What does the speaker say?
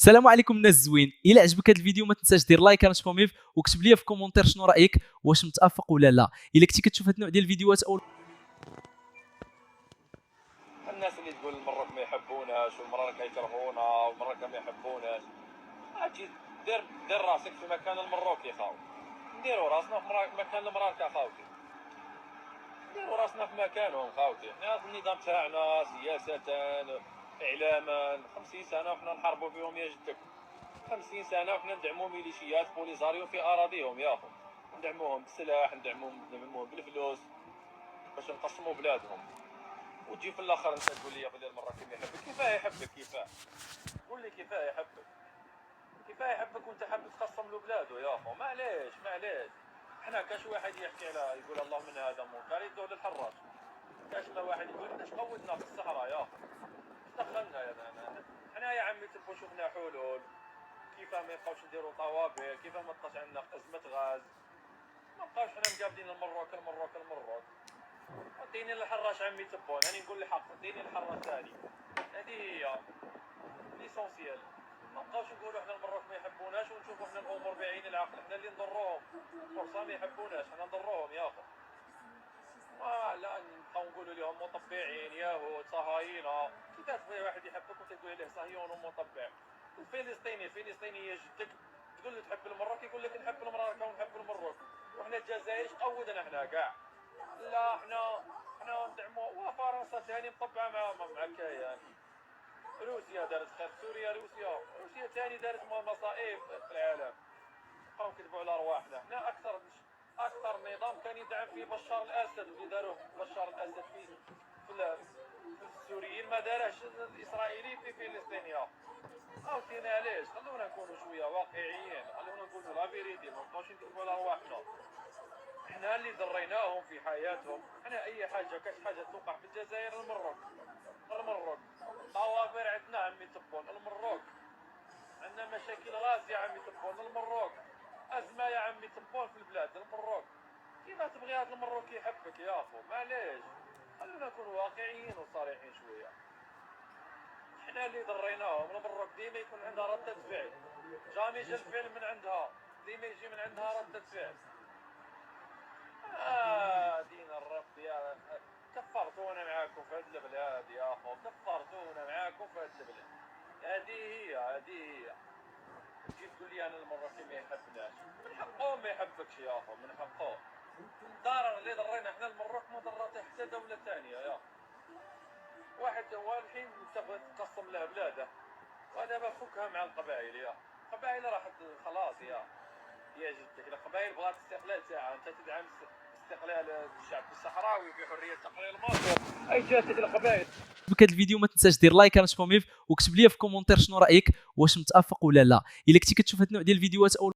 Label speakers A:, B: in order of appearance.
A: السلام عليكم الناس الزوين. الا عجبك هذا الفيديو ما تنساش دير لايك انا شكوميف وكتب لي في كومونتير شنو رايك، واش متفق ولا لا. الا كنتي كتشوف هذا النوع ديال الفيديوهات او
B: الناس اللي تقول المراك ما يحبوناش والمراك يكرهونا والمراك ما يحبوناش، اجي دير راسك في مكان المروك يا خاوي. نديرو راسنا في مكان المراك اخاوتي، نديرو راسنا في مكانهم خاوتي. حنا النظام تاعنا سياسة اعلاما 50 سنه وحنا نحاربوا فيهم يا جدك، 50 سنه وحنا ندعموا ميليشيات بوليزاريو في اراضيهم يا اخو، ندعموهم بالسلاح، ندعموهم بالفلوس باش نقسموا بلادهم. وتجي في الاخر انت تقول لي بلي المراكي ما يحبك. كيفاه يحبك؟ كيفاه؟ قول لي كيفاه يحبك؟ كيفاه يحبك وانت حاب تقسم له بلاده يا اخو؟ معليش حنا كاش واحد يحكي على يقول الله من هذا منكر يدور للحراج، كاش ما واحد يقول احنا قودنا في الصحراء يا اخو، دخلنا يا حنا يا عمي تبغوا شوفنا حلول كيفاه ما يبقاوش نديروا طوابير، كيفاه ما تبقاش عندنا ازمه غاز، ما بقاوش حنا مقابلين المروك. اديني الحراش عمي تبون، انا نقول الحق اديني الحراش ثاني. هذه هي ليسونسيال. ما نبقاوش نقولوا حنا المروك ما يحبوناش ونشوفوا حنا الامور بعين العقل، حنا اللي نضروهم. فرصه ما يحبوناش حنا نضروهم يا اخو. لا نبقاو نقولوا لهم مطبعين يهود صهاينه. كيفاش تبغي واحد يحبك وانت تقول له صهيون ومطبع؟ الفلسطيني يا جدك تقول له تحب المروك يقول لك نحب المراك ونحب المروك، وحنا الجزائر قودنا حنا كاع. لا حنا ندعموا وفرنسا ثاني مطبعه مع الكيان. روسيا دارت خير، سوريا روسيا ثاني دارت مصائب في العالم. بقاو كذبوا على ارواحنا. حنا اكثر نظام كان يدعم فيه بشار الاسد، واللي داروه بشار الاسد في السوريين ما دارهش الاسرائيلي في فلسطين. عاوتاني علاش؟ خلونا نكونوا شويه واقعيين، خلونا نقولوا لا فيريتي، ما نبقاوش نكذبوا على ارواحنا. احنا اللي ضريناهم في حياتهم. احنا اي حاجه كاش حاجه توقع في الجزائر المروك طوابير عندنا عمي تبون المروك، عندنا مشاكل غاز يا عمي تبون المروك، ازمه يا عمي تبون في البلاد المروك. كيف تبغي هذا المروك يحبك يا اخو؟ معليش خلونا نكونوا واقعيين وصريحين شويه. احنا اللي ضريناهم. المروك ديما يكون عندها رده فعل، جامي جا الفعل من عندها، ديما يجي من عندها رده فعل. دين الرب يا كفرتونا معاكم في هذه البلاد يا اخو، كفرتونا معاكم في هذه البلاد. هذه هي تجي تقول لي انا المراكي ما يحبناش، من حقهم ما يحبكش يا اخو، من حقهم. الضرر اللي ضرينا احنا المروك ما ضرته حتى دوله ثانيه يا اخو. واحد هو الحين تبغى تقسم له بلاده، ودابا فكها مع القبائل يا القبائل راحت خلاص يا جدك. القبائل بغات الاستقلال تاعها، انت تدعم استقلال الشعب الصحراوي في حريه تقرير المصدر، اي جاتك القبائل.
A: عجبك هذا الفيديو ما تنساش دير لايك انا شكوميف وكتب لي في كومونتير شنو رايك، واش متفق ولا لا. الا كنتي كتشوف هذا النوع ديال الفيديوهات او